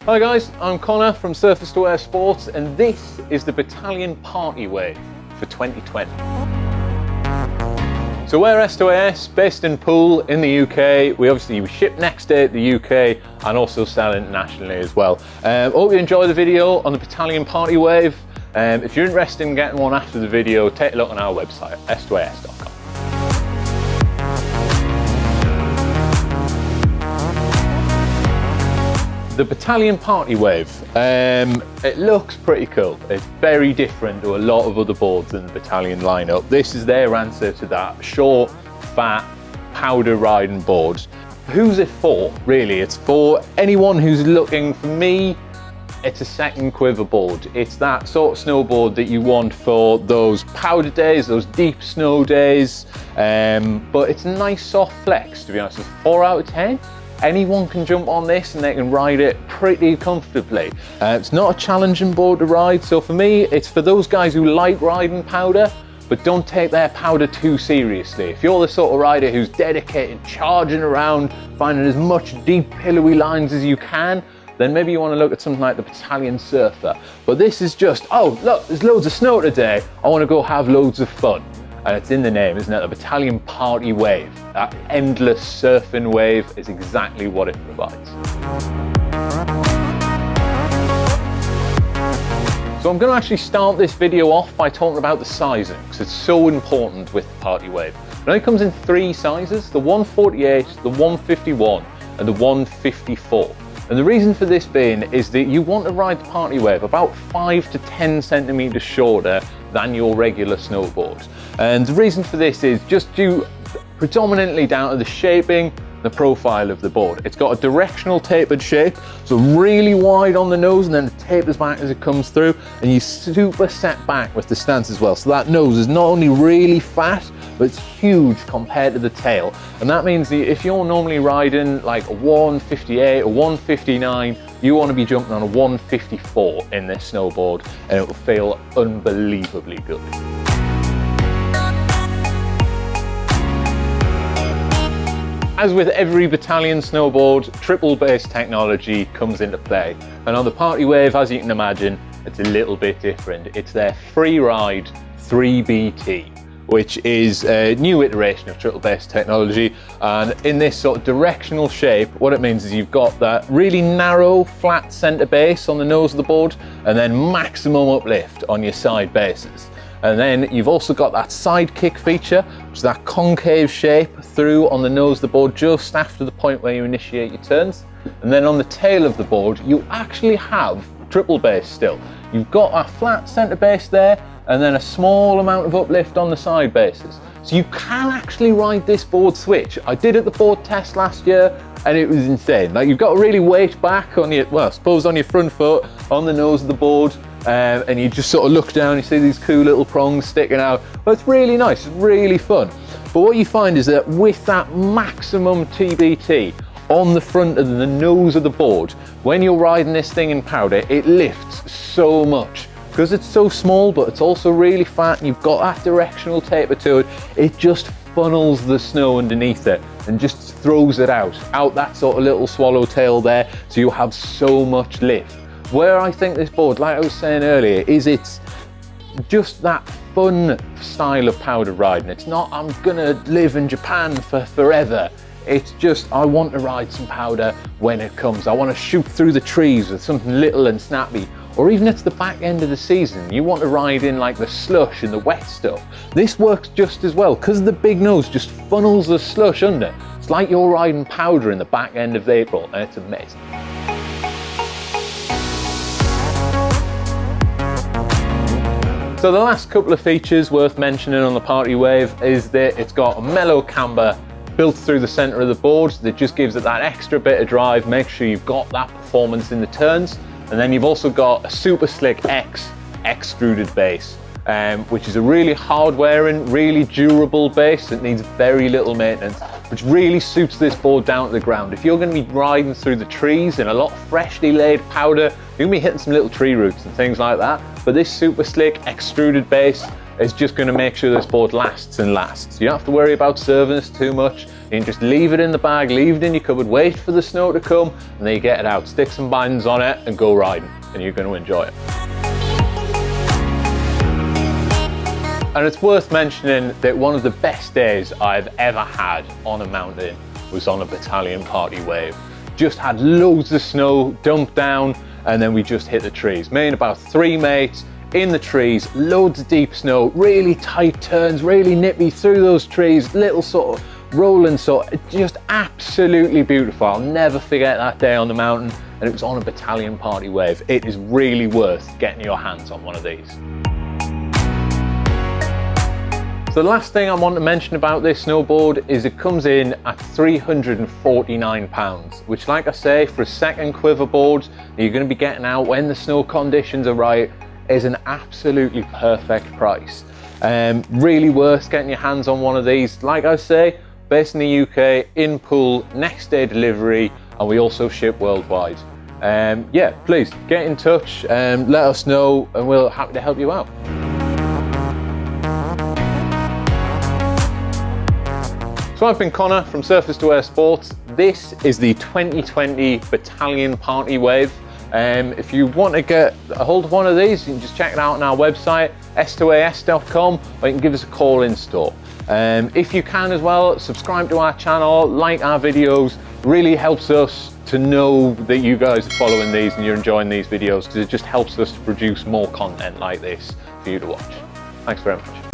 Hi guys, I'm Connor from Surface to Air Sports, and this is the Bataleon Party Wave for 2020. So we're S2AS, based in Poole in the UK. We ship next day to the UK and also sell internationally as well. Hope you enjoy the video on the Bataleon Party Wave. If you're interested in getting one after the video, take a look on our website, s2as.com. The Bataleon Party Wave, it looks pretty cool. It's very different to a lot of other boards in the Bataleon lineup. This is their answer to that short, fat, powder riding board. Who's it for, really? It's for anyone who's looking. For me, it's a second quiver board. It's that sort of snowboard that you want for those powder days, those deep snow days, but it's a nice soft flex, to be honest. It's 4 out of 10. Anyone can jump on this and they can ride it pretty comfortably. It's not a challenging board to ride, so for me, it's for those guys who like riding powder, but don't take their powder too seriously. If you're the sort of rider who's dedicated, charging around, finding as much deep, pillowy lines as you can, then maybe you want to look at something like the Bataleon Surfer. But this is just, oh, look, there's loads of snow today. I want to go have loads of fun. And it's in the name, isn't it? The Bataleon Party Wave. That endless surfing wave is exactly what it provides. So I'm going to actually start this video off by talking about the sizing, because it's so important with the Party Wave. Now it comes in 3 sizes, the 148, the 151 and the 154. And the reason for this being is that you want to ride the Party Wave about 5 to 10 centimeters shorter than your regular snowboard. And the reason for this is just due predominantly down to the shaping, the profile of the board. It's got a directional tapered shape, so really wide on the nose and then it tapers back as it comes through, and you super set back with the stance as well. So that nose is not only really fat, but it's huge compared to the tail. And that means that if you're normally riding like a 158 or 159, you want to be jumping on a 154 in this snowboard, and it will feel unbelievably good. As with every Bataleon snowboard, triple base technology comes into play. And on the Party Wave, as you can imagine, it's a little bit different. It's their Freeride 3BT, which is a new iteration of triple base technology. And in this sort of directional shape, what it means is you've got that really narrow, flat center base on the nose of the board, and then maximum uplift on your side bases. And then you've also got that side kick feature, which is that concave shape through on the nose of the board just after the point where you initiate your turns. And then on the tail of the board, you actually have triple base still. You've got a flat center base there, and then a small amount of uplift on the side bases. So you can actually ride this board switch. I did at the board test last year, and it was insane. Like, you've got to really weight back on your, well, I suppose on your front foot, on the nose of the board, and you just sort of look down, you see these cool little prongs sticking out. But it's really nice, it's really fun. But what you find is that with that maximum TBT on the front of the nose of the board, when you're riding this thing in powder, it lifts so much. Because it's so small, but it's also really fat, and you've got that directional taper to it, it just funnels the snow underneath it and just throws it out that sort of little swallowtail there, so you have so much lift. Where I think this board, like I was saying earlier, is it's just that fun style of powder riding. It's not, I'm gonna live in Japan for forever. It's just, I want to ride some powder when it comes. I want to shoot through the trees with something little and snappy. Or even it's the back end of the season, you want to ride in like the slush and the wet stuff. This works just as well, because the big nose just funnels the slush under. It's like you're riding powder in the back end of April, and it's amazing. So the last couple of features worth mentioning on the Party Wave is that it's got a mellow camber built through the center of the board that just gives it that extra bit of drive, make sure you've got that performance in the turns. And then you've also got a Super Slick X extruded base, which is a really hard wearing, really durable base that needs very little maintenance, which really suits this board down to the ground. If you're going to be riding through the trees in a lot of freshly laid powder, you're going to be hitting some little tree roots and things like that. But this Super Slick extruded base is just going to make sure this board lasts and lasts. You don't have to worry about serving this too much. You can just leave it in the bag, leave it in your cupboard, wait for the snow to come, and then you get it out, stick some bindings on it and go riding, and you're going to enjoy it. And it's worth mentioning that one of the best days I've ever had on a mountain was on a Bataleon party wave. Just had loads of snow dumped down, and then we just hit the trees. Me and about 3 mates in the trees, loads of deep snow, really tight turns, really nippy through those trees, little sort of rolling, so just absolutely beautiful. I'll never forget that day on the mountain, and it was on a Bataleon party wave. It is really worth getting your hands on one of these. So the last thing I want to mention about this snowboard is it comes in at £349, which, like I say, for a second quiver board that you're going to be getting out when the snow conditions are right, is an absolutely perfect price. Really worth getting your hands on one of these. Like I say, based in the UK, in pool, next day delivery, and we also ship worldwide. Yeah, please get in touch and let us know, and we're happy to help you out. So I've been Connor from Surface to Air Sports. This is the 2020 Bataleon Party Wave. If you want to get a hold of one of these, you can just check it out on our website, s2as.com, or you can give us a call in store. If you can as well, subscribe to our channel, like our videos. Really helps us to know that you guys are following these and you're enjoying these videos, because it just helps us to produce more content like this for you to watch. Thanks very much.